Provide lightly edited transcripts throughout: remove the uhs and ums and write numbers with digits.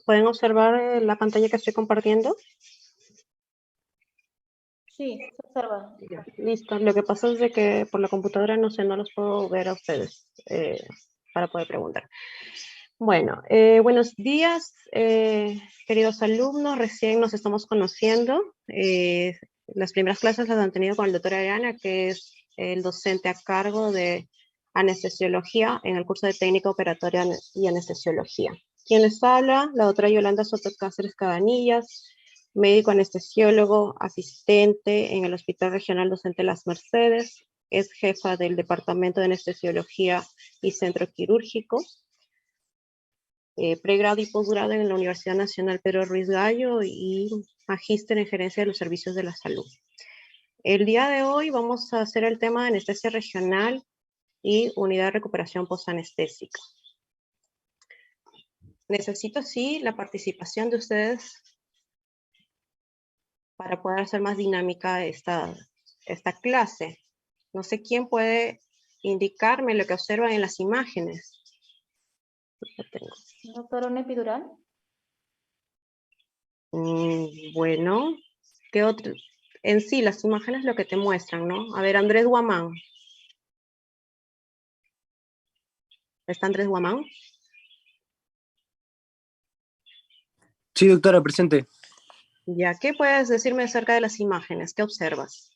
¿Pueden observar la pantalla que estoy compartiendo? Sí, se observa. Ya, listo. Lo que pasa es de que por la computadora no sé, no los puedo ver a ustedes para poder preguntar. Bueno, buenos días, queridos alumnos. Recién nos estamos conociendo. Las primeras clases las han tenido con el doctor Ariana, que es el docente a cargo de anestesiología en el curso de técnica operatoria y anestesiología. Quien les habla, la doctora Yolanda Soto Cáceres Cabanillas, médico anestesiólogo, asistente en el Hospital Regional Docente Las Mercedes, es jefa del Departamento de Anestesiología y Centro Quirúrgico, pregrado y posgrado en la Universidad Nacional Pedro Ruiz Gallo y magíster en gerencia de los servicios de la salud. El día de hoy vamos a hacer el tema de anestesia regional y unidad de recuperación postanestésica. Necesito, sí, la participación de ustedes para poder hacer más dinámica esta clase. No sé quién puede indicarme lo que observan en las imágenes. Doctora, ¿una epidural? Bueno, ¿qué otro? En sí, las imágenes lo que te muestran, ¿no? A ver, Andrés Guamán. ¿Está Andrés Guamán? Sí, doctora, presente. Ya, ¿qué puedes decirme acerca de las imágenes? ¿Qué observas?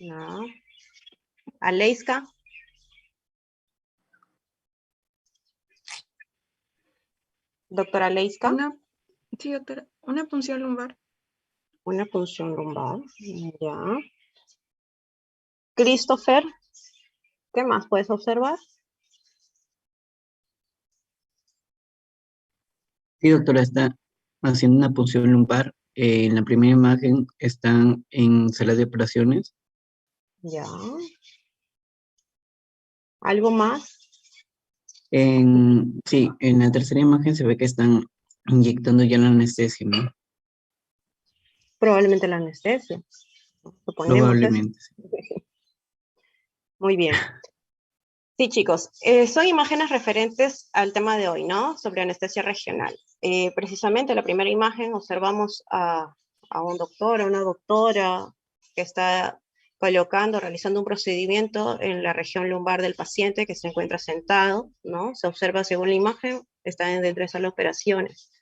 No. Aleiska. Doctora Aleiska. Sí, doctora. Una punción lumbar. Una punción lumbar. Ya. Christopher. ¿Qué más puedes observar? Sí, doctora, está haciendo una punción lumbar. En la primera imagen están en sala de operaciones. Ya. ¿Algo más? Sí, en la tercera imagen se ve que están inyectando ya la anestesia, ¿no? Probablemente la anestesia. Suponemos eso. Probablemente. Muy bien. Sí, chicos, son imágenes referentes al tema de hoy, ¿no? Sobre anestesia regional. Precisamente la primera imagen observamos a un doctor, a una doctora que está colocando, realizando un procedimiento en la región lumbar del paciente que se encuentra sentado, ¿no? Se observa según la imagen, está dentro de sala de operaciones.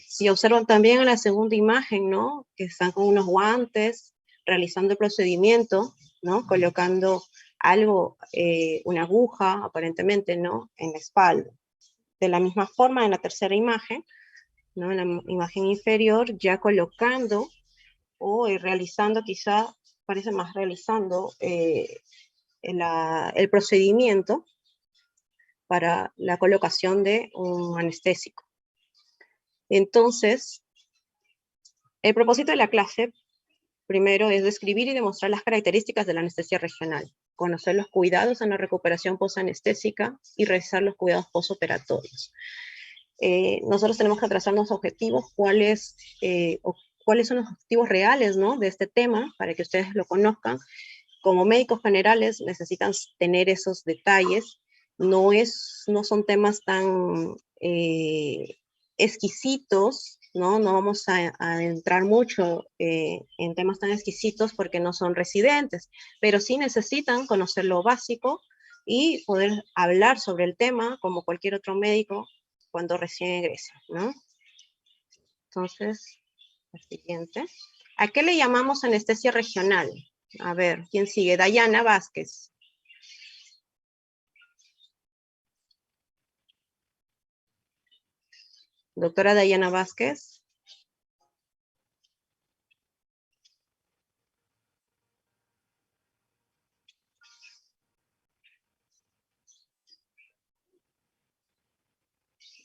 Si observan también en la segunda imagen, ¿no? Que están con unos guantes realizando el procedimiento, ¿no? Colocando algo, una aguja, aparentemente, ¿no? En la espalda. De la misma forma, en la tercera imagen, ¿no? En la imagen inferior, ya colocando o realizando, quizá, parece más realizando el procedimiento para la colocación de un anestésico. Entonces, el propósito de la clase, primero, es describir y demostrar las características de la anestesia regional, conocer los cuidados en la recuperación postanestésica y realizar los cuidados postoperatorios. Nosotros tenemos que trazarnos objetivos, cuáles son los objetivos reales, ¿no? De este tema, para que ustedes lo conozcan. Como médicos generales necesitan tener esos detalles. No son temas tan exquisitos, ¿no? No vamos a entrar mucho en temas tan exquisitos porque no son residentes, pero sí necesitan conocer lo básico y poder hablar sobre el tema como cualquier otro médico cuando recién ingresa, ¿no? Entonces, la siguiente. ¿A qué le llamamos anestesia regional? A ver, ¿quién sigue? Dayana Vázquez. Doctora Dayana Vázquez.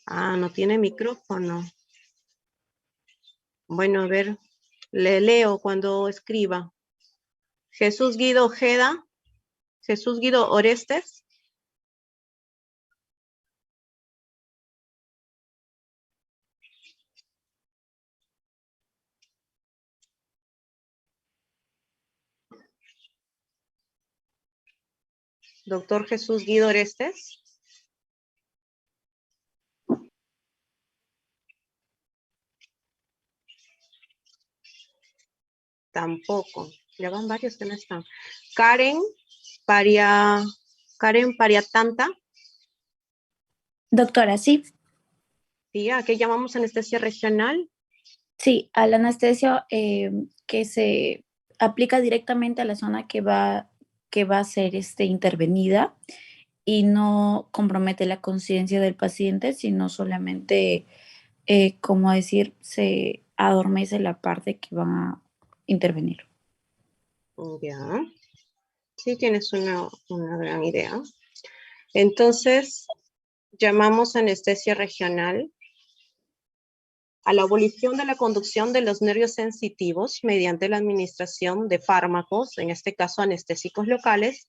Ah, no tiene micrófono. Bueno, a ver, le leo cuando escriba. Jesús Guido Ojeda. Jesús Guido Orestes. Doctor Jesús Guido Orestes. Tampoco. Ya van varios que no están. Karen Pariatanta. Doctora, sí, ¿Sí? ¿A qué llamamos anestesia regional? sí, a la anestesia que se aplica directamente a la zona que va a ser intervenida y no compromete la conciencia del paciente, sino solamente, como decir, se adormece la parte que van a intervenir. Ya. Sí, tienes una gran idea. Entonces, llamamos anestesia regional a la abolición de la conducción de los nervios sensitivos mediante la administración de fármacos, en este caso anestésicos locales,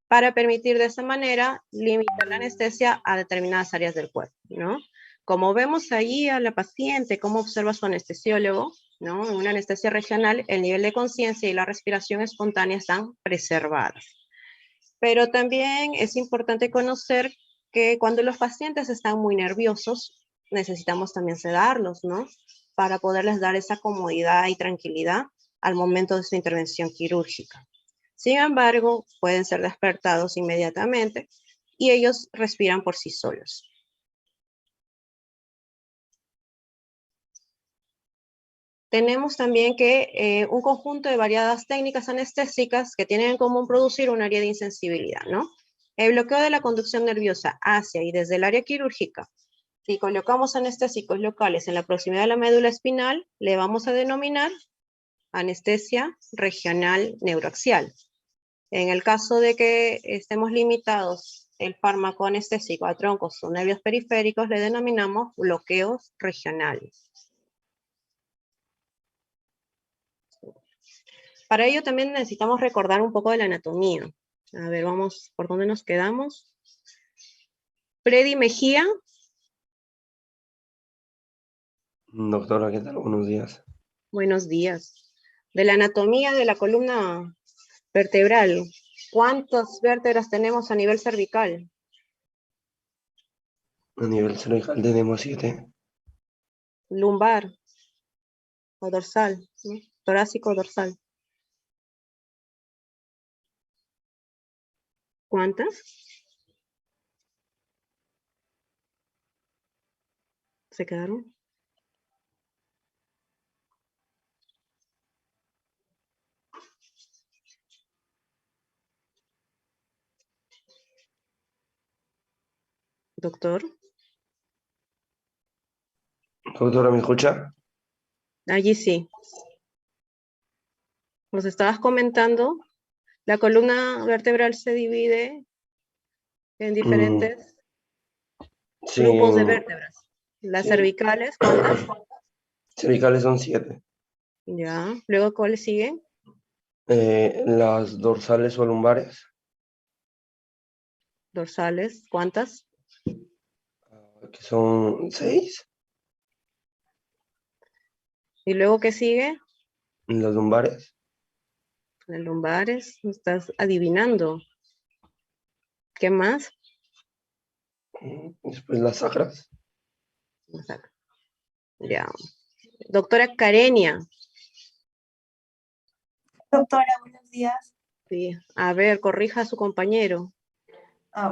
para permitir de esa manera limitar la anestesia a determinadas áreas del cuerpo, ¿no? Como vemos ahí a la paciente, cómo observa su anestesiólogo, ¿no? En una anestesia regional, el nivel de conciencia y la respiración espontánea están preservadas. Pero también es importante conocer que cuando los pacientes están muy nerviosos, necesitamos también sedarlos, ¿no? Para poderles dar esa comodidad y tranquilidad al momento de su intervención quirúrgica. Sin embargo, pueden ser despertados inmediatamente y ellos respiran por sí solos. Tenemos también que un conjunto de variadas técnicas anestésicas que tienen en común producir un área de insensibilidad, ¿no? El bloqueo de la conducción nerviosa hacia y desde el área quirúrgica. Si colocamos anestésicos locales en la proximidad de la médula espinal, le vamos a denominar anestesia regional neuroaxial. En el caso de que estemos limitados el fármaco anestésico a troncos o nervios periféricos, le denominamos bloqueos regionales. Para ello también necesitamos recordar un poco de la anatomía. A ver, vamos, ¿por dónde nos quedamos? Freddy Mejía. Doctora, ¿qué tal? Buenos días. Buenos días. De la anatomía de la columna vertebral, ¿cuántas vértebras tenemos a nivel cervical? A nivel cervical tenemos 7. Lumbar o dorsal, ¿no? Torácico o dorsal. ¿Cuántas? ¿Se quedaron? Doctor, Doctora, ¿me escucha? allí sí. Nos estabas comentando, la columna vertebral se divide en diferentes Sí, grupos de vértebras. Las sí. cervicales, ¿cuántas? Cervicales son 7. Ya. Luego, ¿cuáles siguen? Las dorsales o lumbares, Dorsales, ¿cuántas? que son 6. Y luego, ¿qué sigue? Las lumbares, Las lumbares, estás adivinando. ¿Qué más? después las sacras. Ya. Doctora Karenia. Doctora, buenos días. Sí. A ver, corrija a su compañero.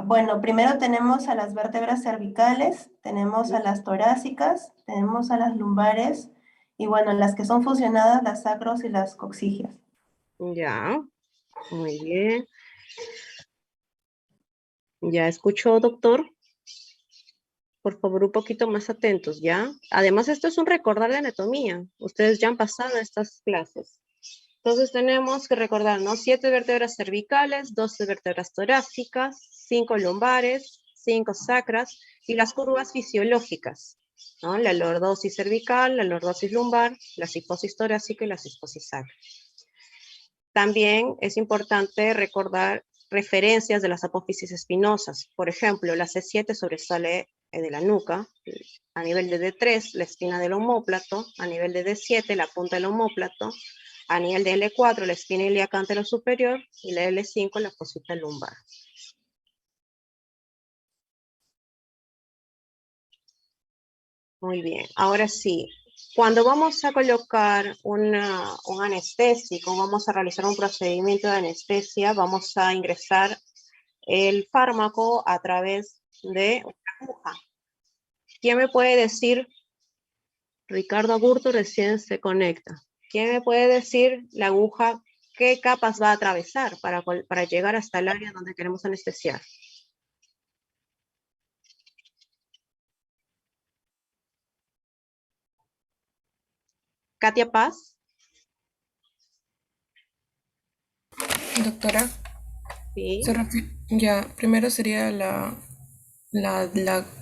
Bueno, primero tenemos a las vértebras cervicales, tenemos a las torácicas, tenemos a las lumbares y bueno, las que son fusionadas, las sacros y las coxigias. Ya. Muy bien. ¿Ya escuchó, doctor? Por favor, un poquito más atentos, ¿ya? Además, esto es un recordar de anatomía. Ustedes ya han pasado estas clases. Entonces tenemos que recordar, ¿no? 7 vértebras cervicales, 12 vértebras torácicas, 5 lumbares, 5 sacras y las curvas fisiológicas, ¿no? La lordosis cervical, la lordosis lumbar, la cifosis torácica y la cifosis sacra. También es importante recordar referencias de las apófisis espinosas. Por ejemplo, la C7 sobresale de la nuca, a nivel de D3 la espina del omóplato, a nivel de D7 la punta del omóplato, a nivel de L4 la espina ilíaca anterosuperior y la L5 la fosita lumbar. Muy bien, ahora sí. Cuando vamos a colocar un anestésico, vamos a realizar un procedimiento de anestesia, vamos a ingresar el fármaco a través de una aguja. ¿Quién me puede decir? Ricardo Aburto recién se conecta. ¿Quién me puede decir la aguja qué capas va a atravesar para llegar hasta el área donde queremos anestesiar? Katia Paz. Doctora, Sí. ya, primero sería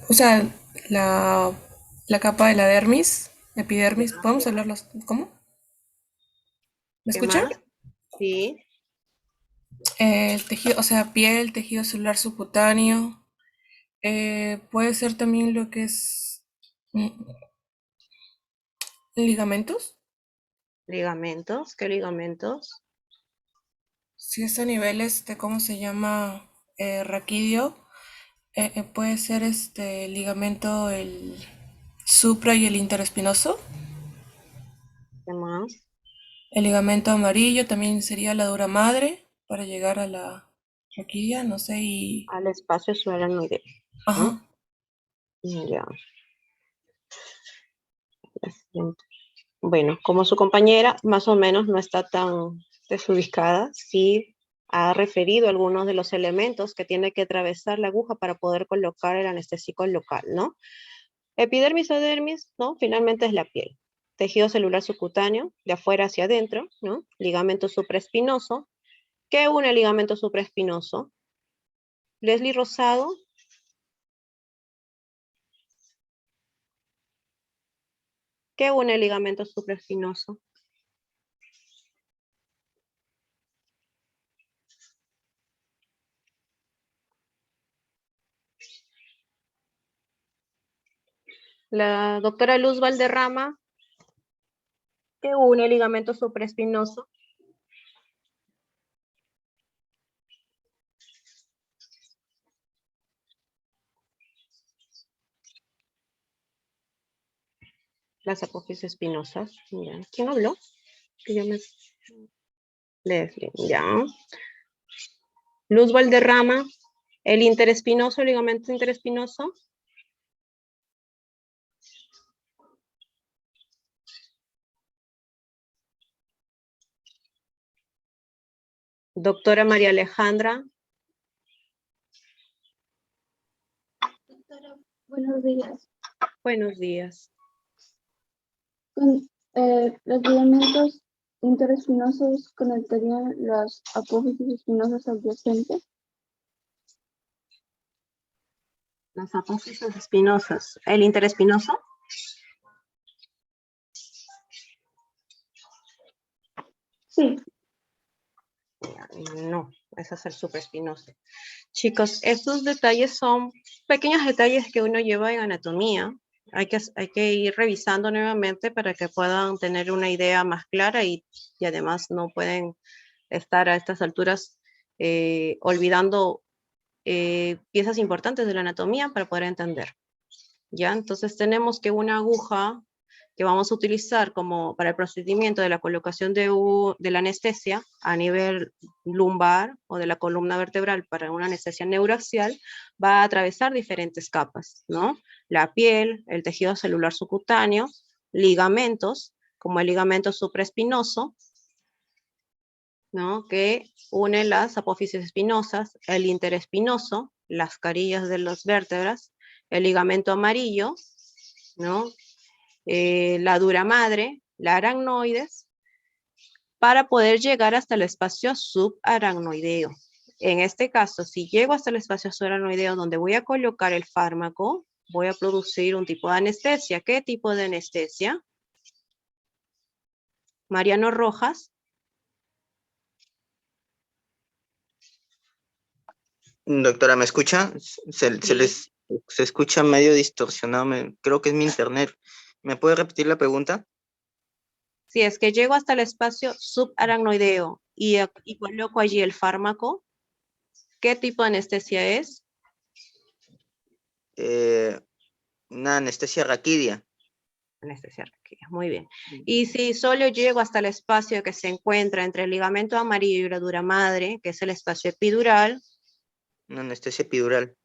o sea, la, la capa de la dermis, epidermis. ¿Podemos hablarlos? ¿Cómo? ¿Me ¿Qué escucha? más? Sí. El tejido, o sea, piel, tejido celular subcutáneo. Puede ser también lo que es mm, ligamentos. Ligamentos. ¿Qué ligamentos? Si es a nivel, ¿cómo se llama? Raquidio. Puede ser este ligamento, el supra y el interespinoso. ¿Qué más? El ligamento amarillo también sería la dura madre para llegar a la raquidia, no sé, y... Al espacio subaracnoideo. ¿No? Ajá. Ya. La siguiente. Bueno, como su compañera más o menos no está tan desubicada, sí ha referido algunos de los elementos que tiene que atravesar la aguja para poder colocar el anestésico local, ¿no? Epidermis o dermis, ¿no? Finalmente es la piel. Tejido celular subcutáneo, de afuera hacia adentro, ¿no? Ligamento supraespinoso. ¿Qué une el ligamento supraespinoso? Leslie Rosado. ¿Qué une el ligamento supraespinoso? La doctora Luz Valderrama. ¿Qué une el ligamento supraespinoso? Las apófisis espinosas. Ya. ¿Quién habló? Que yo me... Leslie, ya. Luz Valderrama. El interespinoso, el ligamento interespinoso. Doctora María Alejandra. Doctora, buenos días. Buenos días. Con, los ligamentos interespinosos conectarían las apófisis espinosas adyacentes. Las apófisis espinosas. ¿El interespinoso? Sí. No, ese es el supraespinoso. Chicos, estos detalles son pequeños detalles que uno lleva en anatomía. Hay que ir revisando nuevamente para que puedan tener una idea más clara y además no pueden estar a estas alturas olvidando piezas importantes de la anatomía para poder entender. ¿Ya? Entonces tenemos que una aguja que vamos a utilizar como para el procedimiento de la colocación de la anestesia a nivel lumbar o de la columna vertebral para una anestesia neuroaxial va a atravesar diferentes capas, ¿no? La piel, el tejido celular subcutáneo, ligamentos, como el ligamento supraespinoso, ¿no? Que une las apófisis espinosas, el interespinoso, las carillas de las vértebras, el ligamento amarillo, ¿no? La dura madre, la aracnoides, para poder llegar hasta el espacio subaracnoideo. En este caso, si llego hasta el espacio subaracnoideo donde voy a colocar el fármaco, voy a producir un tipo de anestesia. ¿Qué tipo de anestesia? Mariano Rojas. Doctora, ¿me escucha? Se escucha medio distorsionado, creo que es mi internet. ¿Me puede repetir la pregunta? Si es que llego hasta el espacio subaracnoideo y coloco allí el fármaco, ¿qué tipo de anestesia es? Una anestesia raquídea. Anestesia requerida, muy bien. Y si solo llego hasta el espacio que se encuentra entre el ligamento amarillo y la dura madre, que es el espacio epidural. Una anestesia epidural.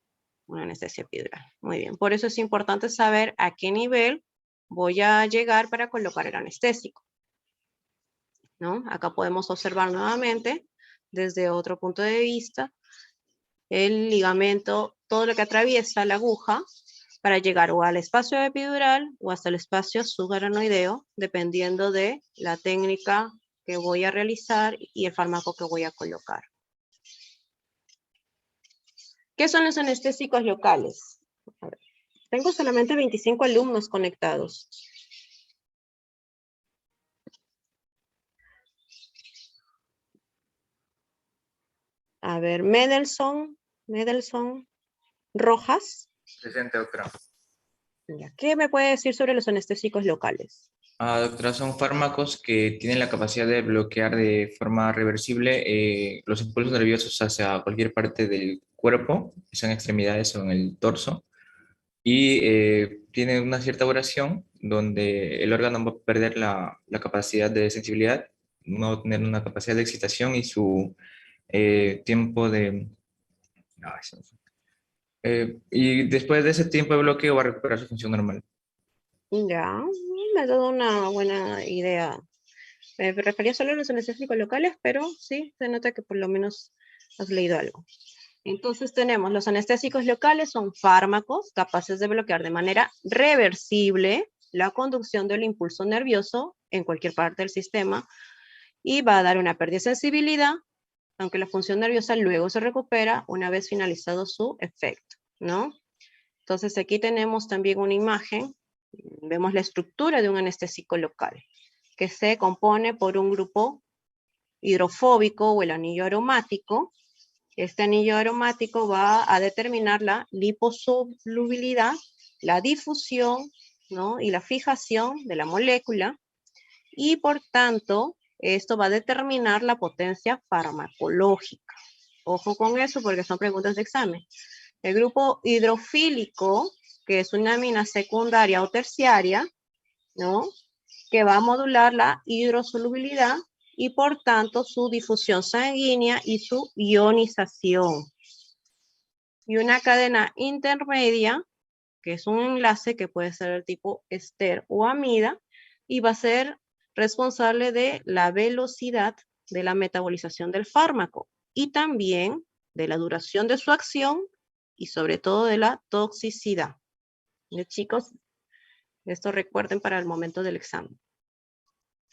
Una anestesia epidural, muy bien. Por eso es importante saber a qué nivel voy a llegar para colocar el anestésico, ¿no? Acá podemos observar nuevamente, desde otro punto de vista, el ligamento, todo lo que atraviesa la aguja, para llegar o al espacio epidural o hasta el espacio subaranoideo, dependiendo de la técnica que voy a realizar y el fármaco que voy a colocar. ¿Qué son los anestésicos locales? A ver, tengo solamente 25 alumnos conectados. A ver, Mendelssohn Rojas. Presente, doctora. Ya, ¿qué me puede decir sobre los anestésicos locales? Doctora, son fármacos que tienen la capacidad de bloquear de forma reversible los impulsos nerviosos hacia cualquier parte del cuerpo, sean extremidades o en el torso, y tienen una cierta duración donde el órgano va a perder la capacidad de sensibilidad, no va a tener una capacidad de excitación y su tiempo de... y después de ese tiempo de bloqueo va a recuperar su función normal. Ya, me ha dado una buena idea. Me refería solo a los anestésicos locales, pero sí, se nota que por lo menos has leído algo. Entonces tenemos los anestésicos locales, son fármacos capaces de bloquear de manera reversible la conducción del impulso nervioso en cualquier parte del sistema y va a dar una pérdida de sensibilidad, aunque la función nerviosa luego se recupera una vez finalizado su efecto, ¿no? Entonces aquí tenemos también una imagen, vemos la estructura de un anestésico local, que se compone por un grupo hidrofóbico o el anillo aromático. Este anillo aromático va a determinar la liposolubilidad, la difusión, ¿no? Y la fijación de la molécula, y por tanto, esto va a determinar la potencia farmacológica. Ojo con eso porque son preguntas de examen. El grupo hidrofílico, que es una amina secundaria o terciaria, ¿no? Que va a modular la hidrosolubilidad y por tanto su difusión sanguínea y su ionización. Y una cadena intermedia, que es un enlace que puede ser del tipo ester o amida, y va a ser responsable de la velocidad de la metabolización del fármaco y también de la duración de su acción y sobre todo de la toxicidad. Chicos, esto recuerden para el momento del examen.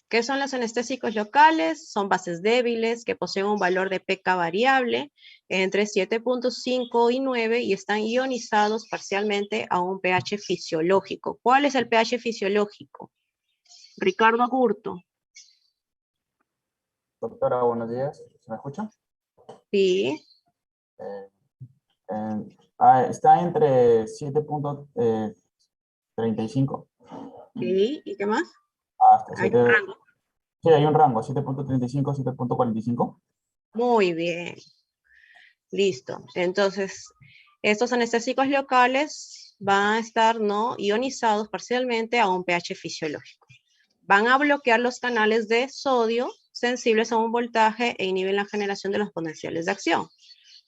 ¿Qué son los anestésicos locales? Son bases débiles que poseen un valor de pK variable entre 7.5 y 9 y están ionizados parcialmente a un pH fisiológico. ¿Cuál es el pH fisiológico? Ricardo Agurto. Doctora, buenos días. ¿Se me escucha? Sí. Está entre 7.35. Sí, ¿y qué más? Hasta Hay un rango. Sí, hay un rango, 7.35, 7.45. Muy bien. Listo. Entonces, estos anestésicos locales van a estar no ionizados parcialmente a un pH fisiológico. Van a bloquear los canales de sodio sensibles a un voltaje e inhiben la generación de los potenciales de acción,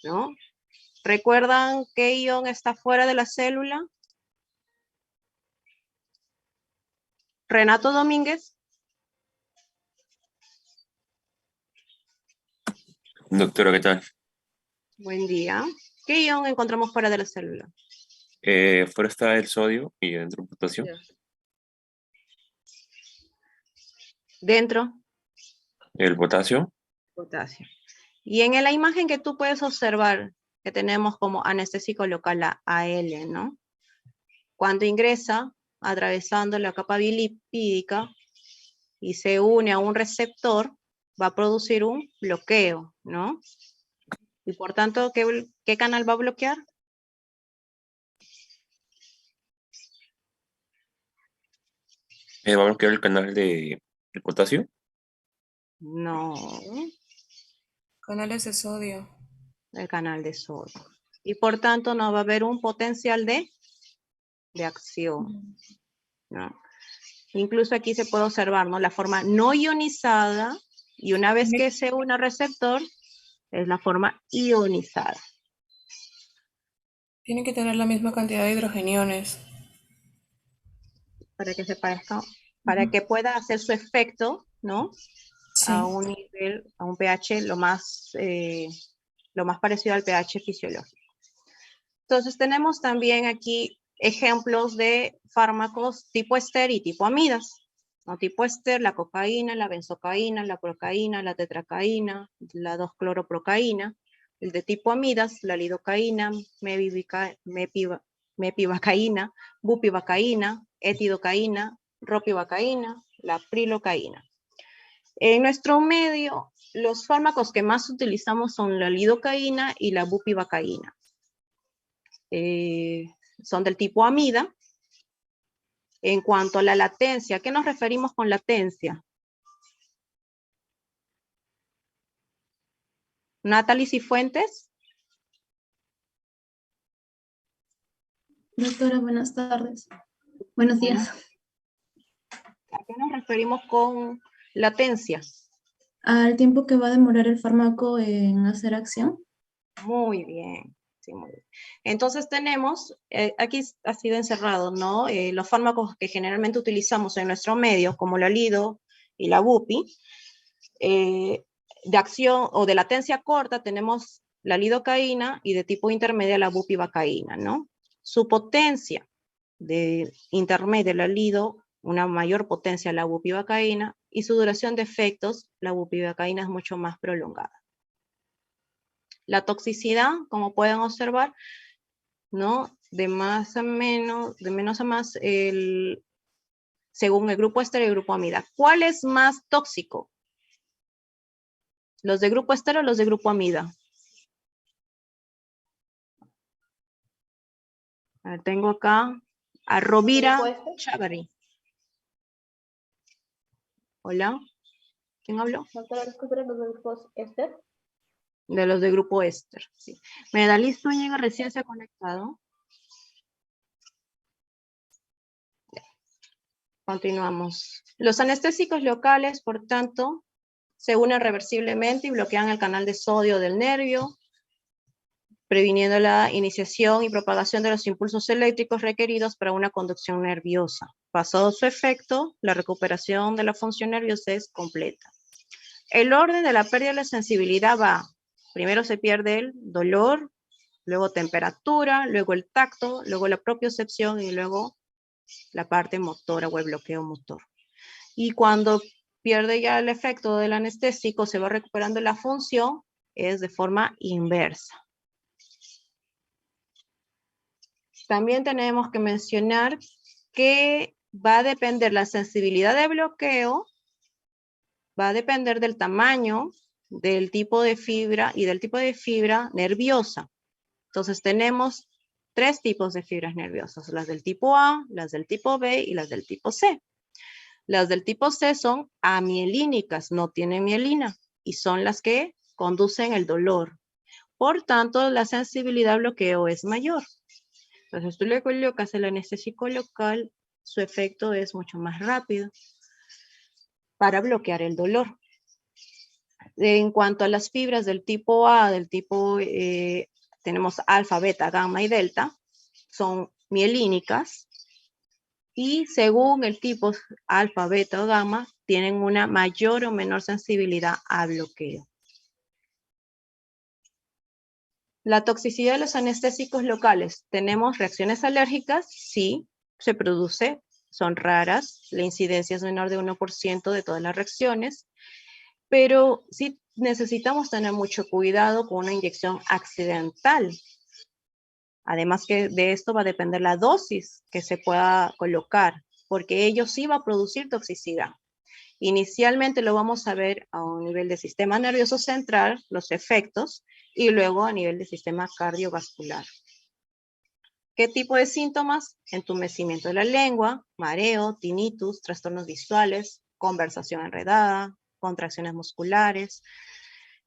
¿no? ¿Recuerdan qué ion está fuera de la célula? Renato Domínguez. Doctora, ¿qué tal? Buen día. ¿Qué ion encontramos fuera de la célula? Fuera está el sodio y dentro el potasio. Dentro. El potasio. Potasio. Y en la imagen que tú puedes observar, que tenemos como anestésico local a AL, ¿no? Cuando ingresa, atravesando la capa bilipídica y se une a un receptor, va a producir un bloqueo, ¿no? Y por tanto, ¿qué canal va a bloquear? ¿Va a bloquear el canal de potasio? No. Canales de sodio. El canal de sodio. Y por tanto, no va a haber un potencial de acción, ¿no? Incluso aquí se puede observar, ¿no? La forma no ionizada, y una vez que se une al receptor, es la forma ionizada. Tiene que tener la misma cantidad de hidrogeniones. Para que se parezca, para que pueda hacer su efecto, ¿no? Sí. A un nivel, a un pH lo más parecido al pH fisiológico. Entonces tenemos también aquí ejemplos de fármacos tipo éster y tipo amidas. ¿No? Tipo éster, la cocaína, la benzocaína, la procaína, la tetracaína, la 2-cloroprocaína. El de tipo amidas, la lidocaína, mepivacaína, bupivacaína, etidocaína, ropivacaína, la prilocaína. En nuestro medio, los fármacos que más utilizamos son la lidocaína y la bupivacaína. Son del tipo amida. En cuanto a la latencia, ¿a qué nos referimos con latencia? Natalie Cifuentes. Doctora, buenas tardes. Buenos días. ¿A qué nos referimos con latencia? ¿Al tiempo que va a demorar el fármaco en hacer acción? Muy bien. Sí, muy bien. Entonces tenemos, aquí ha sido encerrado, ¿no? Los fármacos que generalmente utilizamos en nuestro medio, como la lido y la bupi, de acción o de latencia corta tenemos la lidocaína y de tipo intermedia la bupivacaína, ¿no? Su potencia de intermedia la lido, una mayor potencia la bupivacaína, y su duración de efectos, la bupivacaína es mucho más prolongada. La toxicidad, como pueden observar, ¿no? De más a menos, de menos a más, según el grupo éster y el grupo amida. ¿Cuál es más tóxico? ¿Los de grupo éster o los de grupo amida? A ver, tengo acá a Rovira Chavarri. Hola, ¿quién habló? Doctora, ¿disculpe los grupos éster? De los de grupo éster, sí. Medalí Zúñiga recién se ha conectado. Continuamos. Los anestésicos locales, por tanto, se unen reversiblemente y bloquean el canal de sodio del nervio, previniendo la iniciación y propagación de los impulsos eléctricos requeridos para una conducción nerviosa. Pasado su efecto, la recuperación de la función nerviosa es completa. El orden de la pérdida de la sensibilidad va, primero se pierde el dolor, luego temperatura, luego el tacto, luego la propiocepción y luego la parte motora o el bloqueo motor. Y cuando pierde ya el efecto del anestésico, se va recuperando la función, es de forma inversa. También tenemos que mencionar que va a depender la sensibilidad de bloqueo, va a depender del tamaño, del tipo de fibra y del tipo de fibra nerviosa. Entonces tenemos 3 tipos de fibras nerviosas, las del tipo A, las del tipo B y las del tipo C. Las del tipo C son amielínicas, no tienen mielina y son las que conducen el dolor. Por tanto, la sensibilidad al bloqueo es mayor. Entonces tú le colocas el anestésico local, su efecto es mucho más rápido para bloquear el dolor. En cuanto a las fibras del tipo A, del tipo, tenemos alfa, beta, gamma y delta, son mielínicas. Y según el tipo alfa, beta o gamma, tienen una mayor o menor sensibilidad a bloqueo. La toxicidad de los anestésicos locales. ¿Tenemos reacciones alérgicas? Sí, se produce, son raras. La incidencia es menor de 1% de todas las reacciones. Pero sí necesitamos tener mucho cuidado con una inyección accidental. Además que de esto va a depender la dosis que se pueda colocar, porque ello sí va a producir toxicidad. Inicialmente lo vamos a ver a un nivel de sistema nervioso central, los efectos, y luego a nivel de sistema cardiovascular. ¿Qué tipo de síntomas? Entumecimiento de la lengua, mareo, tinnitus, trastornos visuales, conversación enredada, contracciones musculares,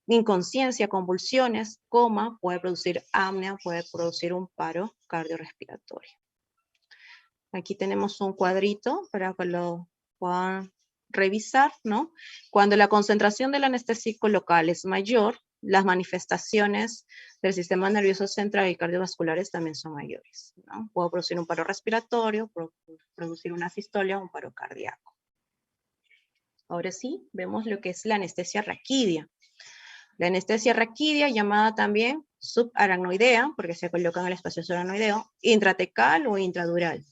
inconsciencia, convulsiones, coma, puede producir apnea, puede producir un paro cardiorrespiratorio. Aquí tenemos un cuadrito para que lo puedan revisar, ¿no? Cuando la concentración del anestésico local es mayor, las manifestaciones del sistema nervioso central y cardiovasculares también son mayores, ¿no? Puedo producir un paro respiratorio, producir una sistolia o un paro cardíaco. Ahora sí, vemos lo que es la anestesia raquídea. La anestesia raquídea, llamada también subaracnoidea, porque se coloca en el espacio subaracnoideo, intratecal o intradural.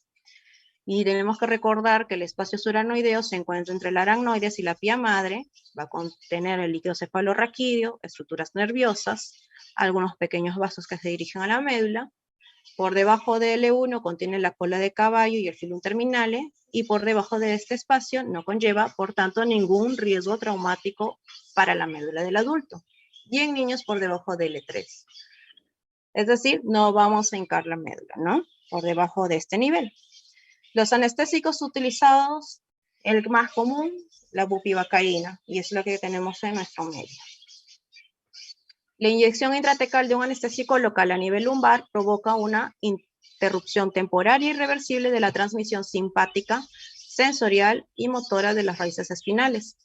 Y tenemos que recordar que el espacio subaracnoideo se encuentra entre el aracnoides y la pía madre, va a contener el líquido cefalorraquídeo, estructuras nerviosas, algunos pequeños vasos que se dirigen a la médula. Por debajo de L1 contiene la cola de caballo y el filum terminale, y por debajo de este espacio no conlleva, por tanto, ningún riesgo traumático para la médula del adulto. Y en niños por debajo de L3. Es decir, no vamos a hincar la médula, ¿no? Por debajo de este nivel. Los anestésicos utilizados, el más común, la bupivacaína, y es lo que tenemos en nuestro medio. La inyección intratecal de un anestésico local a nivel lumbar provoca una interrupción temporaria e irreversible de la transmisión simpática, sensorial y motora de las raíces espinales.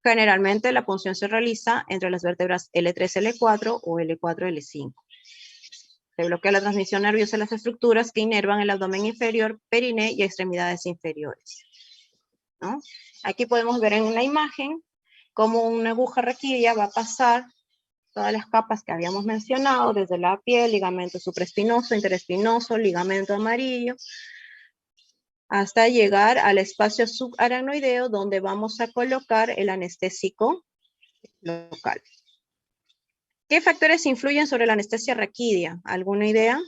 Generalmente la punción se realiza entre las vértebras L3, L4 o L4, L5. Se bloquea la transmisión nerviosa de las estructuras que inervan el abdomen inferior, periné y extremidades inferiores, ¿no? Aquí podemos ver en una imagen cómo una aguja raquídea va a pasar todas las capas que habíamos mencionado, desde la piel, ligamento supraespinoso, interespinoso, ligamento amarillo, hasta llegar al espacio subaracnoideo donde vamos a colocar el anestésico local. ¿Qué factores influyen sobre la anestesia raquídea? ¿Alguna idea?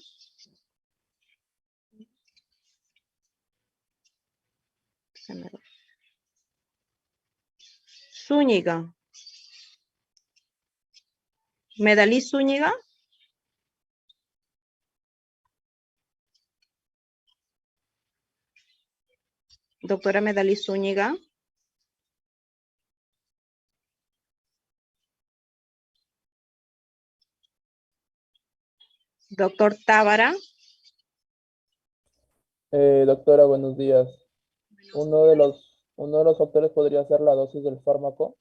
Zúñiga. Medalí Zúñiga. Doctora Medalí Zúñiga. Doctor Tábara. Doctora, buenos días. Uno de los factores podría ser la dosis del fármaco.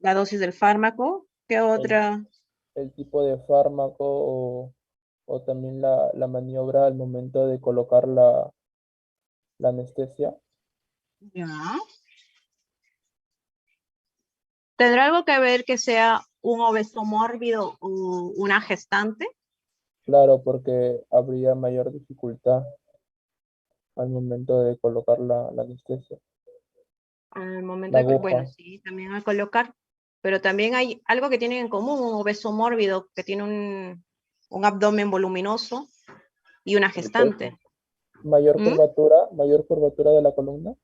La dosis del fármaco. ¿Qué otra? El tipo de fármaco o también la maniobra al momento de colocar la anestesia. Ya. ¿Tendrá algo que ver que sea un obeso mórbido o una gestante? Claro, porque habría mayor dificultad al momento de colocar la anestesia. Al momento La de, bueno, aguja. sí, también a colocar. Pero también hay algo que tienen en común, un obeso mórbido que tiene un abdomen voluminoso y una gestante. Mayor ¿Mm? curvatura de la columna.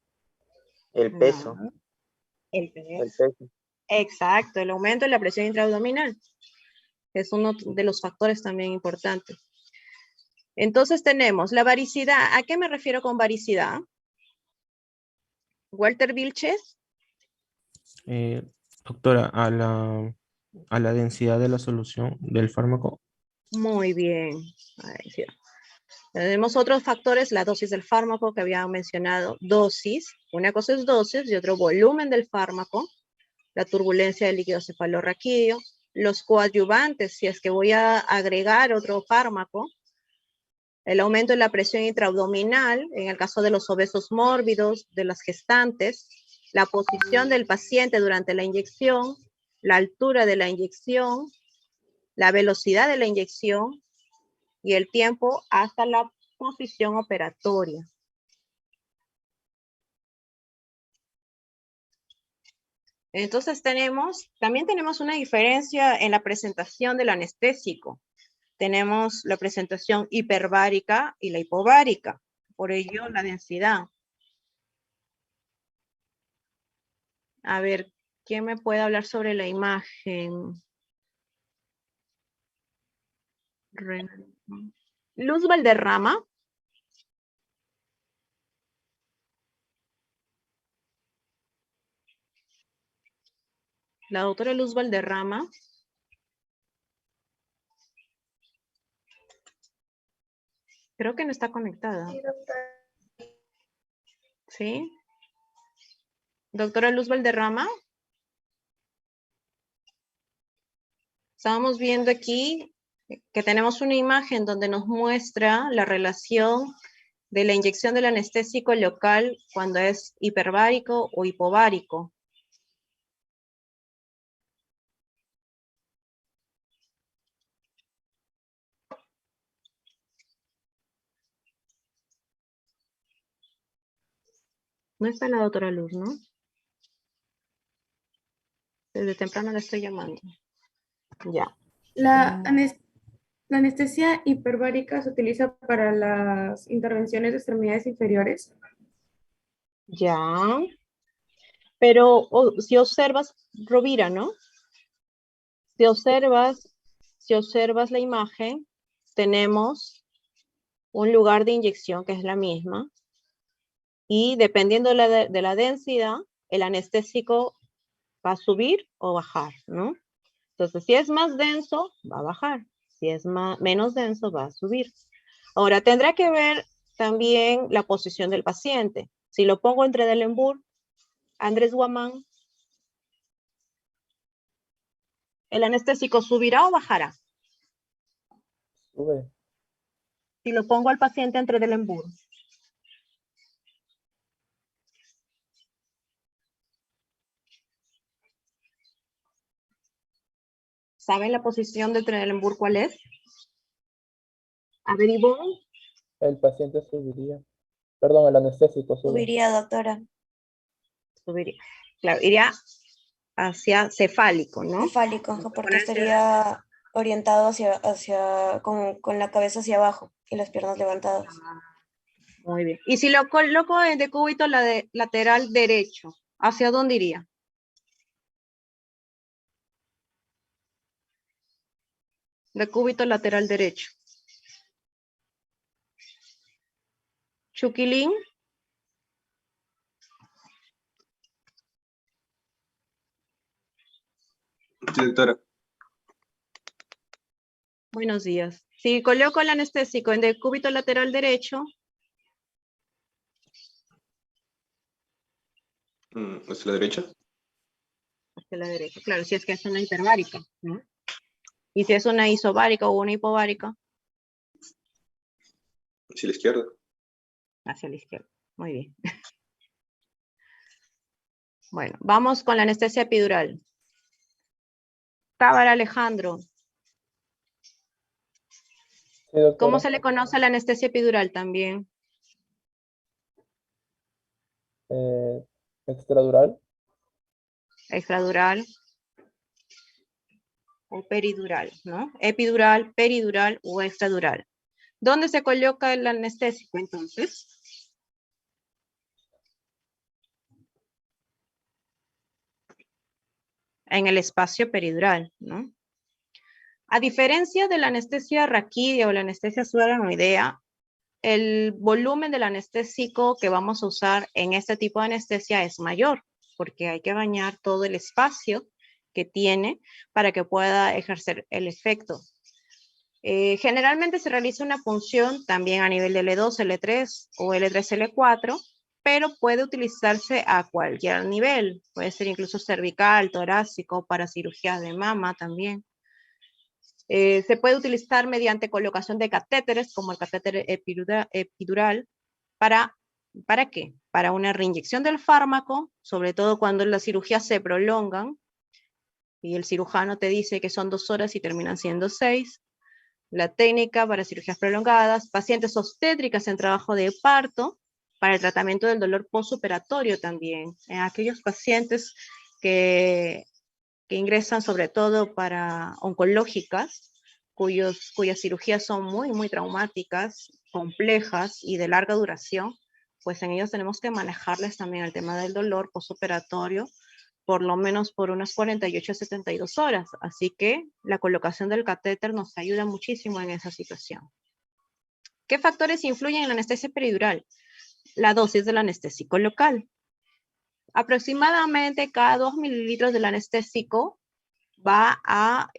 El peso. No, el El peso. peso. Exacto, el aumento de la presión intraabdominal. Es uno de los factores también importantes. Entonces tenemos la varicidad. ¿A qué me refiero con varicidad? Walter Vilches. Doctora, a la densidad de la solución del fármaco. Muy bien. Ahí sí. Tenemos otros factores, la dosis del fármaco que había mencionado. Dosis, una cosa es dosis y otro volumen del fármaco, la turbulencia del líquido cefalorraquídeo, los coadyuvantes, si es que voy a agregar otro fármaco, el aumento de la presión intraabdominal, en el caso de los obesos mórbidos, de las gestantes, la posición del paciente durante la inyección, la altura de la inyección, la velocidad de la inyección y el tiempo hasta la posición operatoria. Entonces también tenemos una diferencia en la presentación del anestésico. Tenemos la presentación hiperbárica y la hipovárica, por ello la densidad. A ver, ¿quién me puede hablar sobre la imagen? Luz Valderrama. La doctora Luz Valderrama. Creo que no está conectada. Sí, doctora. ¿Sí? Doctora Luz Valderrama. Estamos viendo aquí que tenemos una imagen donde nos muestra la relación de la inyección del anestésico local cuando es hiperbárico o hipovárico. No está la doctora Luz, ¿no? Desde temprano la estoy llamando. Ya. La anestesia hiperbárica se utiliza para las intervenciones de extremidades inferiores. Ya. Pero si observas, Rovira, ¿no? Si observas la imagen, tenemos un lugar de inyección que es la misma. Y dependiendo de la densidad, el anestésico va a subir o bajar, ¿no? Entonces, si es más denso, va a bajar. Si es menos denso, va a subir. Ahora, tendrá que ver también la posición del paciente. Si lo pongo entre Delenburg, Andrés Guamán, ¿el anestésico subirá o bajará? Sube. Si lo pongo al paciente entre Delenburg. ¿Saben la posición de Trendelenburg cuál es? A ver, Ivonne. El paciente subiría. Perdón, el anestésico sube. Subiría, doctora. Subiría. Claro, iría hacia cefálico, ¿no? Cefálico, porque estaría orientado con la cabeza hacia abajo y las piernas levantadas. Muy bien. Y si lo coloco en decúbito lateral derecho, ¿hacia dónde iría? Decúbito lateral derecho. Chuquilín. Sí, doctora. Buenos días. Si coloco el anestésico en decúbito lateral derecho. ¿Hacia la derecha? Hacia la derecha, claro, si es que es una hiperbárica, ¿no? Y si es una isobárica o una hipovárica. Hacia la izquierda. Hacia la izquierda, muy bien. Bueno, vamos con la anestesia epidural. Tábara Alejandro. Sí, doctora. ¿Cómo se le conoce a la anestesia epidural también? Extradural. Extradural o peridural, ¿no? Epidural, peridural o extradural. ¿Dónde se coloca el anestésico entonces? En el espacio peridural, ¿no? A diferencia de la anestesia raquídea o la anestesia subaracnoidea, el volumen del anestésico que vamos a usar en este tipo de anestesia es mayor, porque hay que bañar todo el espacio que tiene para que pueda ejercer el efecto. Generalmente se realiza una punción también a nivel de L2, L3 o L3, L4, pero puede utilizarse a cualquier nivel. Puede ser incluso cervical, torácico, para cirugías de mama también. Se puede utilizar mediante colocación de catéteres, como el catéter epidural, ¿para qué? Para una reinyección del fármaco, sobre todo cuando las cirugías se prolongan, y el cirujano te dice que son 2 horas y terminan siendo 6. La técnica para cirugías prolongadas, pacientes obstétricas en trabajo de parto, para el tratamiento del dolor postoperatorio también, en aquellos pacientes que ingresan sobre todo para oncológicas, cuyas cirugías son muy, muy traumáticas, complejas y de larga duración, pues en ellos tenemos que manejarles también el tema del dolor postoperatorio, por lo menos por unas 48 a 72 horas. Así que la colocación del catéter nos ayuda muchísimo en esa situación. ¿Qué factores influyen en la anestesia peridural? La dosis del anestésico local. Aproximadamente cada 2 mililitros del anestésico va a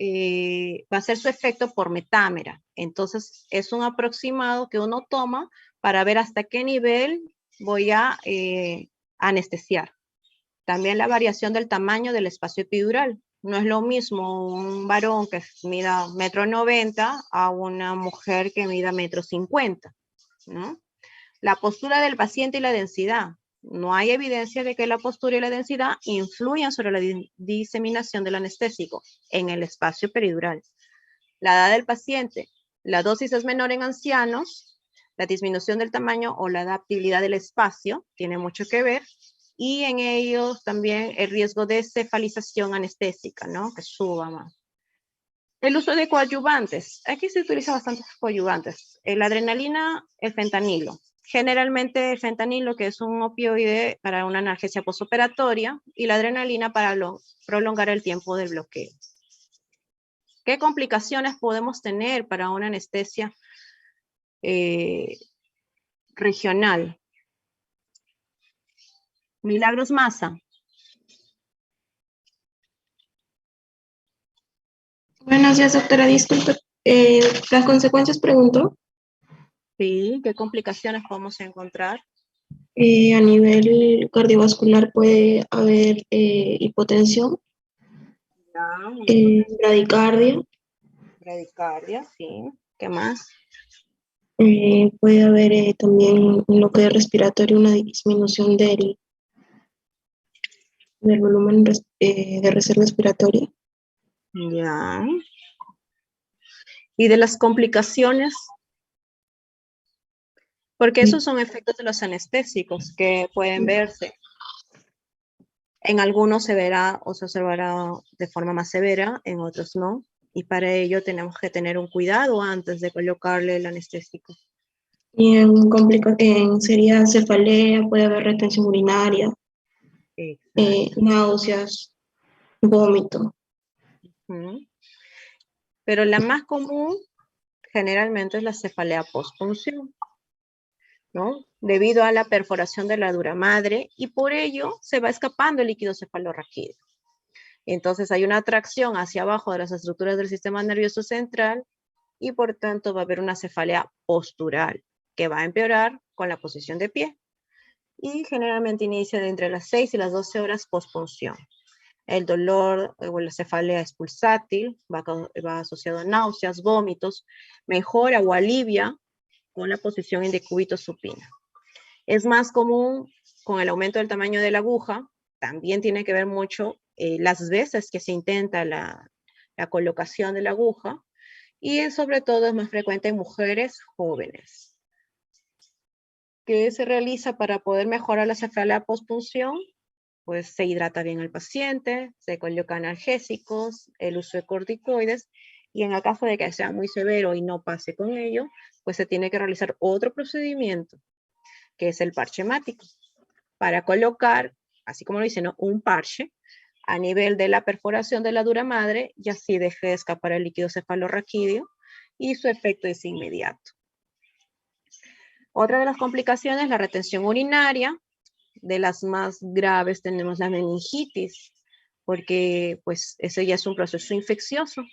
hacer su efecto por metámera. Entonces, es un aproximado que uno toma para ver hasta qué nivel voy a anestesiar. También la variación del tamaño del espacio epidural. No es lo mismo un varón que mida 1,90 m a una mujer que mida 1,50 m, ¿no? La postura del paciente y la densidad. No hay evidencia de que la postura y la densidad influyan sobre la diseminación del anestésico en el espacio peridural. La edad del paciente. La dosis es menor en ancianos. La disminución del tamaño o la adaptabilidad del espacio tiene mucho que ver. Y en ellos también el riesgo de cefalización anestésica, ¿no? Que suba más. El uso de coadyuvantes. Aquí se utiliza bastantes coadyuvantes. La adrenalina, el fentanilo. Generalmente el fentanilo, que es un opioide para una analgesia postoperatoria, y la adrenalina para prolongar el tiempo del bloqueo. ¿Qué complicaciones podemos tener para una anestesia regional? Milagros Maza. Buenos días, doctora. Disculpe, ¿las consecuencias preguntó? Sí, ¿qué complicaciones podemos encontrar? A nivel cardiovascular puede haber hipotensión, bradicardia, Bradicardia, sí. ¿Qué más? puede haber también en lo que es respiratorio una disminución del volumen de reserva respiratoria. Ya. ¿Y de las complicaciones? Porque esos son efectos de los anestésicos que pueden verse. En algunos se verá o se observará de forma más severa, en otros no. Y para ello tenemos que tener un cuidado antes de colocarle el anestésico. Y sería cefalea, puede haber retención urinaria, náuseas, vómito. Pero la más común generalmente es la cefalea postpunción, ¿no? Debido a la perforación de la dura madre, y por ello se va escapando el líquido cefalorraquídeo. Entonces hay una atracción hacia abajo de las estructuras del sistema nervioso central y por tanto va a haber una cefalea postural que va a empeorar con la posición de pie y generalmente inicia de entre las 6 y las 12 horas postpunción. El dolor o la cefalea es pulsátil, va asociado a náuseas, vómitos, mejora o alivia con la posición en decúbito supina. Es más común con el aumento del tamaño de la aguja, también tiene que ver mucho las veces que se intenta la colocación de la aguja, y sobre todo es más frecuente en mujeres jóvenes. ¿Qué se realiza para poder mejorar la cefalea postpunción? Pues se hidrata bien al paciente, se colocan analgésicos, el uso de corticoides, y en el caso de que sea muy severo y no pase con ello, pues se tiene que realizar otro procedimiento, que es el parche hemático, para colocar, así como lo dice, ¿no?, un parche a nivel de la perforación de la dura madre, y así deje de escapar el líquido cefalorraquídeo, y su efecto es inmediato. Otra de las complicaciones, la retención urinaria. De las más graves tenemos la meningitis, porque pues ese ya es un proceso infeccioso.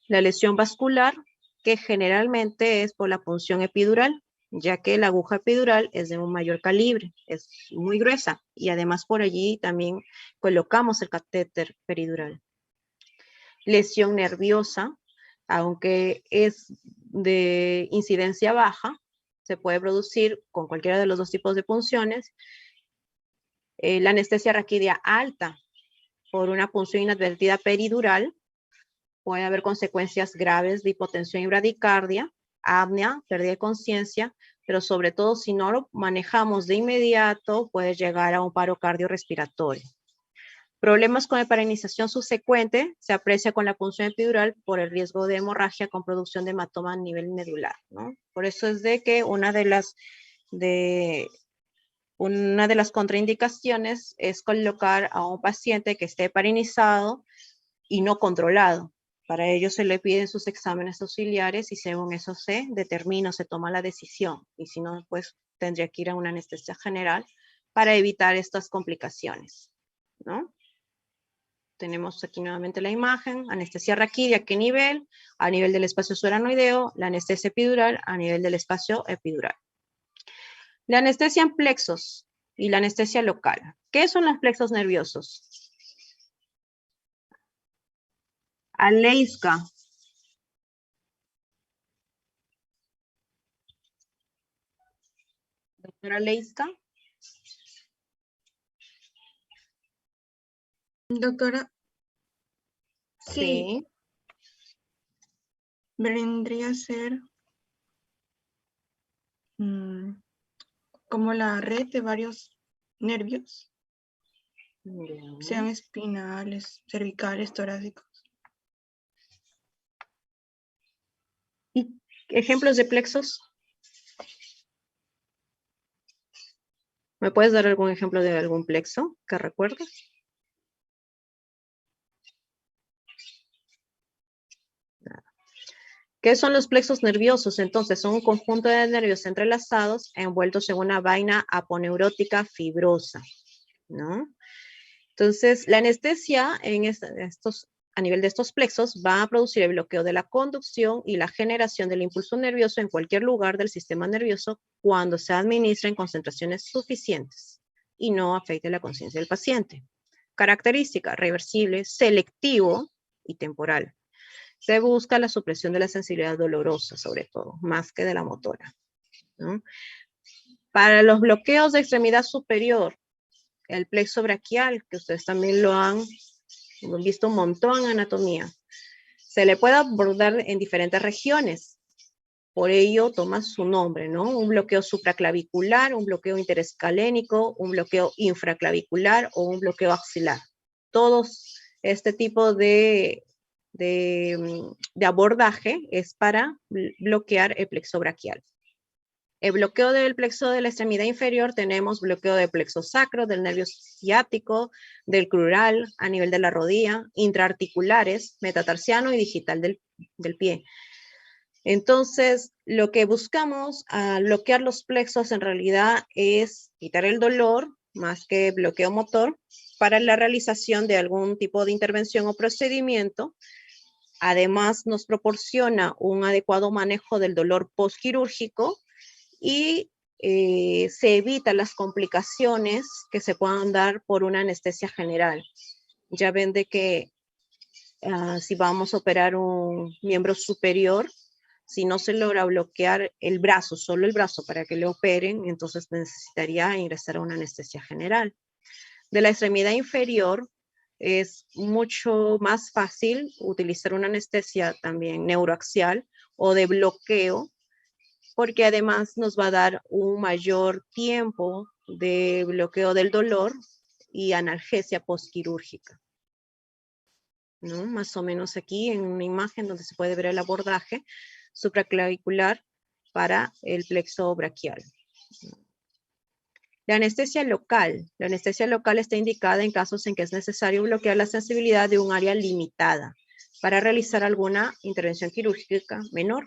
La lesión vascular, que generalmente es por la punción epidural, ya que la aguja epidural es de un mayor calibre, es muy gruesa, y además por allí también colocamos el catéter peridural. Lesión nerviosa, aunque es de incidencia baja, se puede producir con cualquiera de los dos tipos de punciones. La anestesia raquídea alta por una punción inadvertida peridural puede haber consecuencias graves de hipotensión y bradicardia, apnea, pérdida de conciencia, pero sobre todo si no lo manejamos de inmediato puede llegar a un paro cardiorrespiratorio. Problemas con heparinización subsecuente se aprecia con la punción epidural por el riesgo de hemorragia con producción de hematoma a nivel medular, ¿no? Por eso es de que una de las contraindicaciones es colocar a un paciente que esté heparinizado y no controlado. Para ello se le piden sus exámenes auxiliares y según eso se determina, se toma la decisión. Y si no, pues tendría que ir a una anestesia general para evitar estas complicaciones, ¿no? Tenemos aquí nuevamente la imagen, anestesia raquídea, ¿a qué nivel? A nivel del espacio subaranoideo, la anestesia epidural a nivel del espacio epidural. La anestesia en plexos y la anestesia local. ¿Qué son los plexos nerviosos? Aleiska. Doctora Aleiska. Doctora, Sí. vendría a ser como la red de varios nervios, sean espinales, cervicales, torácicos. ¿Y ejemplos de plexos? ¿Me puedes dar algún ejemplo de algún plexo que recuerdes? ¿Qué son los plexos nerviosos? Entonces, son un conjunto de nervios entrelazados envueltos en una vaina aponeurótica fibrosa, ¿no? Entonces, la anestesia a nivel de estos plexos va a producir el bloqueo de la conducción y la generación del impulso nervioso en cualquier lugar del sistema nervioso cuando se administra en concentraciones suficientes y no afecte la conciencia del paciente. Característica: reversible, selectivo y temporal. Se busca la supresión de la sensibilidad dolorosa, sobre todo, más que de la motora, ¿no? Para los bloqueos de extremidad superior, el plexo braquial, que ustedes también lo han visto un montón en anatomía, se le puede abordar en diferentes regiones. Por ello toma su nombre, ¿no? Un bloqueo supraclavicular, un bloqueo interescalénico, un bloqueo infraclavicular o un bloqueo axilar. Todos este tipo de abordaje es para bloquear el plexo braquial. El bloqueo del plexo de la extremidad inferior, tenemos bloqueo del plexo sacro, del nervio ciático, del crural, a nivel de la rodilla, intraarticulares, metatarsiano y digital del pie. Entonces, lo que buscamos al bloquear los plexos en realidad es quitar el dolor, más que bloqueo motor, para la realización de algún tipo de intervención o procedimiento. Además, nos proporciona un adecuado manejo del dolor postquirúrgico y se evita las complicaciones que se puedan dar por una anestesia general. Ya ven de que si vamos a operar un miembro superior, si no se logra bloquear el brazo, solo el brazo para que le operen, entonces necesitaría ingresar a una anestesia general. De la extremidad inferior es mucho más fácil utilizar una anestesia también neuroaxial o de bloqueo, porque además nos va a dar un mayor tiempo de bloqueo del dolor y analgesia postquirúrgica, ¿no? Más o menos aquí en una imagen donde se puede ver el abordaje supraclavicular para el plexo braquial. La anestesia local. La anestesia local está indicada en casos en que es necesario bloquear la sensibilidad de un área limitada para realizar alguna intervención quirúrgica menor.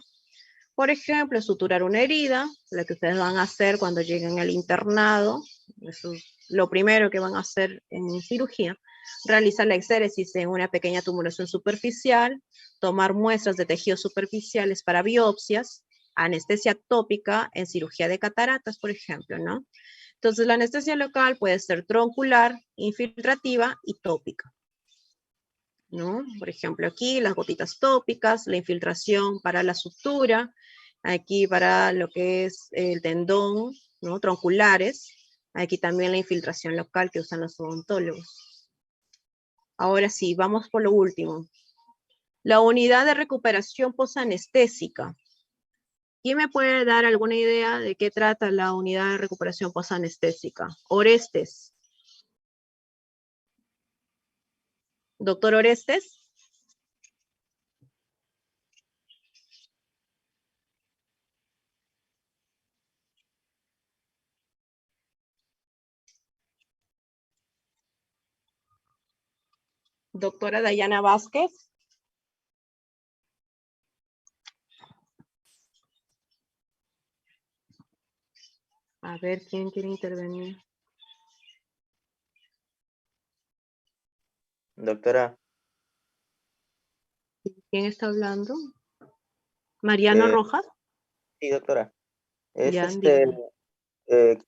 Por ejemplo, suturar una herida, lo que ustedes van a hacer cuando lleguen al internado, eso es lo primero que van a hacer en cirugía, realizar la exéresis en una pequeña tumulación superficial, tomar muestras de tejidos superficiales para biopsias, anestesia tópica en cirugía de cataratas, por ejemplo, ¿no? Entonces, la anestesia local puede ser troncular, infiltrativa y tópica, ¿no? Por ejemplo, aquí las gotitas tópicas, la infiltración para la sutura, aquí para lo que es el tendón, ¿no? Tronculares, aquí también la infiltración local que usan los odontólogos. Ahora sí, vamos por lo último. La unidad de recuperación posanestésica. ¿Quién me puede dar alguna idea de qué trata la unidad de recuperación posanestésica? Orestes. Doctor Orestes. Doctora Dayana Vázquez. A ver, ¿quién quiere intervenir? Doctora, ¿Quién está hablando? ¿Mariano Rojas? sí, doctora. Es Ya, dígame.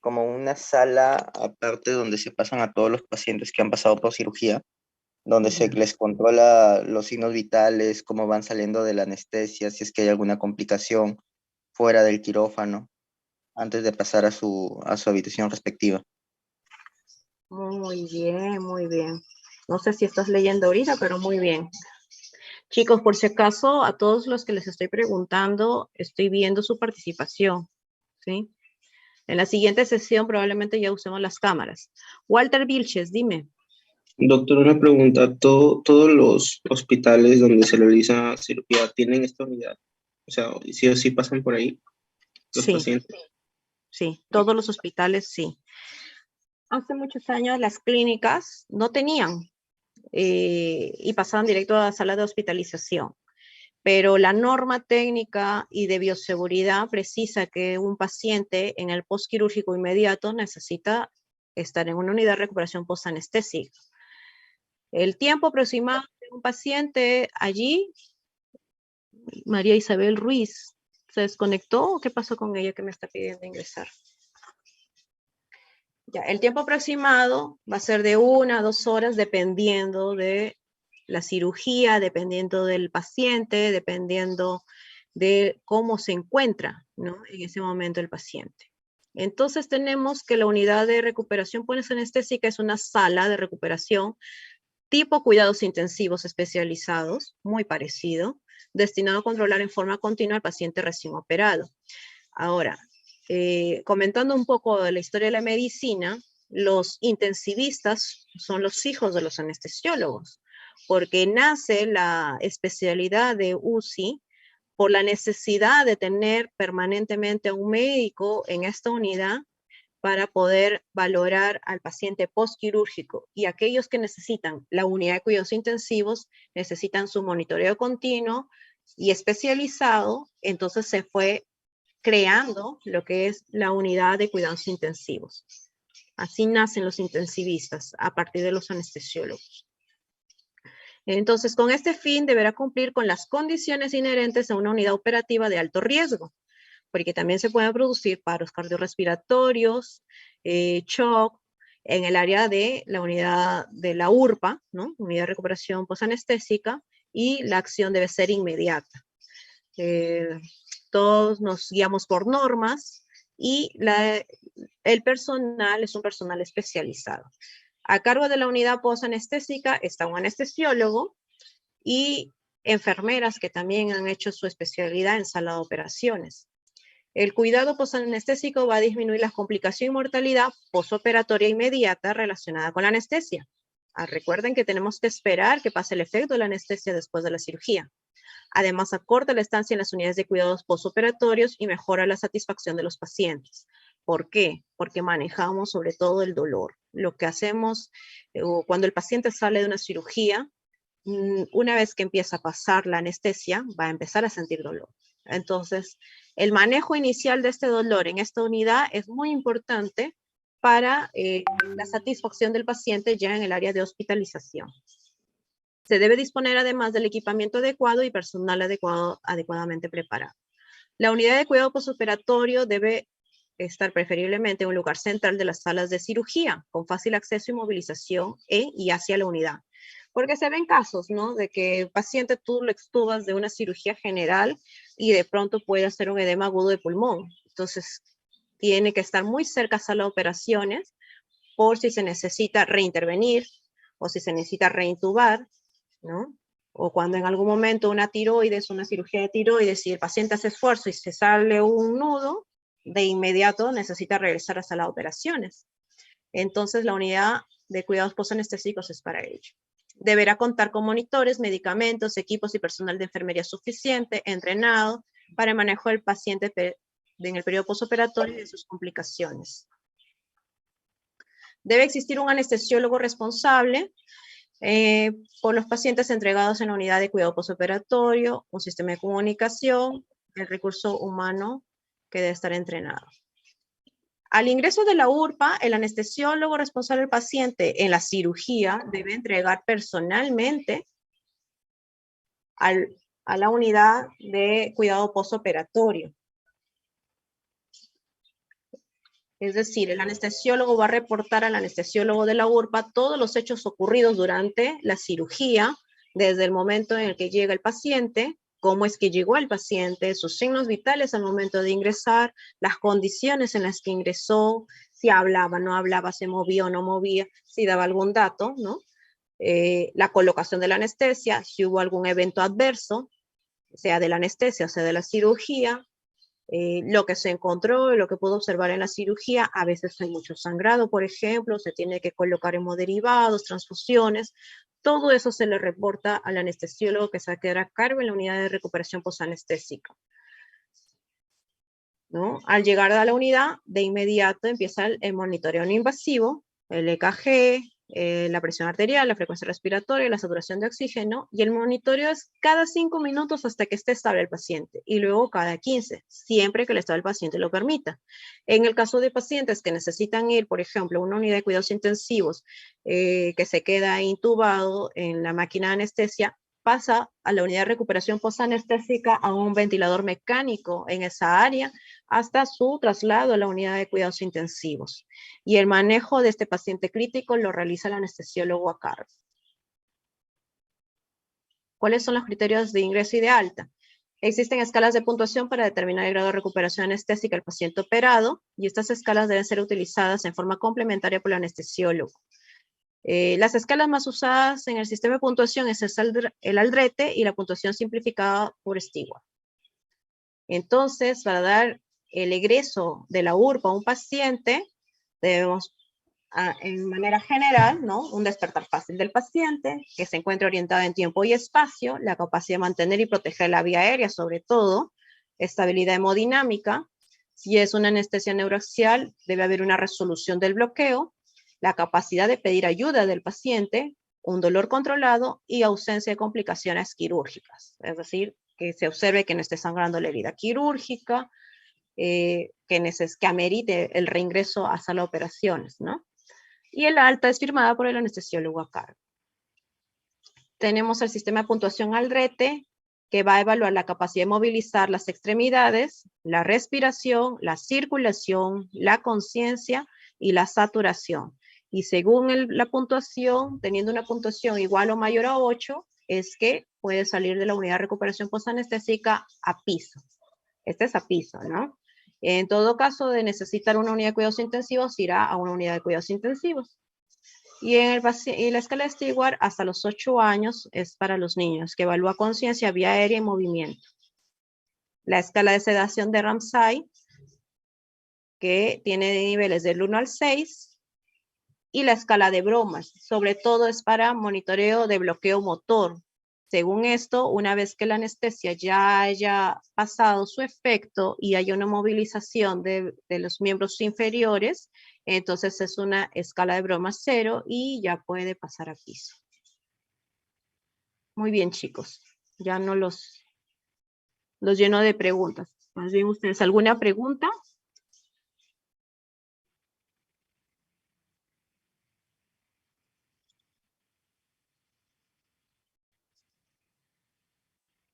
como una sala aparte donde se pasan a todos los pacientes que han pasado por cirugía, donde se les controla los signos vitales, cómo van saliendo de la anestesia, si es que hay alguna complicación fuera del quirófano, antes de pasar a su habitación respectiva. Muy bien, muy bien. No sé si estás leyendo ahorita, pero muy bien. Chicos, por si acaso, a todos los que les estoy preguntando, estoy viendo su participación, ¿sí? En la siguiente sesión probablemente ya usemos las cámaras. Walter Vilches, dime. Doctor, una pregunta. ¿Todos los hospitales donde se realiza cirugía tienen esta unidad? O sea, sí o sí pasan por ahí los Sí, pacientes. sí, todos los hospitales sí. Hace muchos años las clínicas no tenían y pasaban directo a la sala de hospitalización. Pero la norma técnica y de bioseguridad precisa que un paciente en el postquirúrgico inmediato necesita estar en una unidad de recuperación postanestésica. El tiempo aproximado de un paciente allí, María Isabel Ruiz, ¿se desconectó o qué pasó con ella que me está pidiendo ingresar? Ya, el tiempo aproximado va a ser de 1 a 2 horas dependiendo de la cirugía, dependiendo del paciente, dependiendo de cómo se encuentra, ¿no? En ese momento el paciente. Entonces tenemos que la unidad de recuperación postanestésica es una sala de recuperación tipo cuidados intensivos especializados, muy parecido, destinado a controlar en forma continua al paciente recién operado. Ahora, comentando un poco de la historia de la medicina, los intensivistas son los hijos de los anestesiólogos, porque nace la especialidad de UCI por la necesidad de tener permanentemente a un médico en esta unidad para poder valorar al paciente postquirúrgico, y aquellos que necesitan la unidad de cuidados intensivos necesitan su monitoreo continuo y especializado. Entonces se fue creando lo que es la unidad de cuidados intensivos. Así nacen los intensivistas a partir de los anestesiólogos. Entonces, con este fin deberá cumplir con las condiciones inherentes a una unidad operativa de alto riesgo, porque también se pueden producir paros cardiorrespiratorios, shock, en el área de la unidad de la URPA, ¿no? Unidad de recuperación postanestésica, y la acción debe ser inmediata. Todos nos guiamos por normas y el personal es un personal especializado. A cargo de la unidad postanestésica está un anestesiólogo y enfermeras que también han hecho su especialidad en sala de operaciones. El cuidado postanestésico va a disminuir la complicación y mortalidad postoperatoria inmediata relacionada con la anestesia. Recuerden que tenemos que esperar que pase el efecto de la anestesia después de la cirugía. Además, acorta la estancia en las unidades de cuidados postoperatorios y mejora la satisfacción de los pacientes. ¿Por qué? Porque manejamos sobre todo el dolor. Lo que hacemos cuando el paciente sale de una cirugía, una vez que empieza a pasar la anestesia, va a empezar a sentir dolor. Entonces, el manejo inicial de este dolor en esta unidad es muy importante para la satisfacción del paciente ya en el área de hospitalización. Se debe disponer además del equipamiento adecuado y personal adecuadamente preparado. La unidad de cuidado postoperatorio debe estar preferiblemente en un lugar central de las salas de cirugía, con fácil acceso y movilización en y hacia la unidad. Porque se ven casos, ¿no? De que el paciente tú lo extubas de una cirugía general y de pronto puede hacer un edema agudo de pulmón. Entonces, tiene que estar muy cerca a sala de operaciones por si se necesita reintervenir o si se necesita reintubar, ¿no? O cuando en algún momento una tiroides, una cirugía de tiroides, si el paciente hace esfuerzo y se sale un nudo, de inmediato necesita regresar a sala de operaciones. Entonces, la unidad de cuidados postanestésicos es para ello. Deberá contar con monitores, medicamentos, equipos y personal de enfermería suficiente, entrenado para el manejo del paciente en el periodo postoperatorio y de sus complicaciones. Debe existir un anestesiólogo responsable por los pacientes entregados en la unidad de cuidado postoperatorio, un sistema de comunicación, el recurso humano que debe estar entrenado. Al ingreso de la URPA, el anestesiólogo responsable del paciente en la cirugía debe entregar personalmente a la unidad de cuidado postoperatorio Es decir, el anestesiólogo va a reportar al anestesiólogo de la URPA todos los hechos ocurridos durante la cirugía, desde el momento en el que llega el paciente, cómo es que llegó el paciente, sus signos vitales al momento de ingresar, las condiciones en las que ingresó, si hablaba, no hablaba, se movía o no movía, si daba algún dato, ¿no? La colocación de la anestesia, si hubo algún evento adverso, sea de la anestesia o sea de la cirugía, lo que se encontró, lo que pudo observar en la cirugía, a veces hay mucho sangrado, por ejemplo, se tiene que colocar hemoderivados, transfusiones, todo eso se le reporta al anestesiólogo que se va a quedar a cargo en la unidad de recuperación posanestésica, ¿no? Al llegar a la unidad, de inmediato empieza el monitoreo no invasivo, el EKG, la presión arterial, la frecuencia respiratoria, la saturación de oxígeno, y el monitoreo es cada 5 minutos hasta que esté estable el paciente, y luego cada 15, siempre que el estado del paciente lo permita. En el caso de pacientes que necesitan ir, por ejemplo, a una unidad de cuidados intensivos, que se queda intubado en la máquina de anestesia, pasa a la unidad de recuperación posanestésica a un ventilador mecánico en esa área hasta su traslado a la unidad de cuidados intensivos. Y el manejo de este paciente crítico lo realiza el anestesiólogo a cargo. ¿Cuáles son los criterios de ingreso y de alta? Existen escalas de puntuación para determinar el grado de recuperación anestésica del paciente operado, y estas escalas deben ser utilizadas en forma complementaria por el anestesiólogo. Las escalas más usadas en el sistema de puntuación es el Aldrete y la puntuación simplificada por Stewart. Entonces, para dar el egreso de la URPA a un paciente, debemos, en manera general, ¿no? Un despertar fácil del paciente, que se encuentre orientado en tiempo y espacio, la capacidad de mantener y proteger la vía aérea, sobre todo, estabilidad hemodinámica. Si es una anestesia neuroaxial, debe haber una resolución del bloqueo, la capacidad de pedir ayuda del paciente, un dolor controlado y ausencia de complicaciones quirúrgicas. Es decir, que se observe que no esté sangrando la herida quirúrgica, que amerite el reingreso a sala de operaciones, ¿no? Y el alta es firmada por el anestesiólogo a cargo. Tenemos el sistema de puntuación Aldrete, que va a evaluar la capacidad de movilizar las extremidades, la respiración, la circulación, la conciencia y la saturación. Y según la puntuación, teniendo una puntuación igual o mayor a 8, es que puede salir de la unidad de recuperación posanestésica a piso. Este es a piso, ¿no? En todo caso de necesitar una unidad de cuidados intensivos, irá a una unidad de cuidados intensivos. Y en la escala de Stewart, hasta los 8 años es para los niños, que evalúa conciencia, vía aérea y movimiento. La escala de sedación de Ramsay, que tiene niveles del 1 al 6, y la escala de bromas, sobre todo es para monitoreo de bloqueo motor. Según esto, una vez que la anestesia ya haya pasado su efecto y haya una movilización de los miembros inferiores, entonces es una escala de bromas 0 y ya puede pasar a piso. Muy bien, chicos. Ya no los lleno de preguntas. Más bien ustedes, ¿alguna pregunta?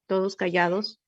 Todos callados.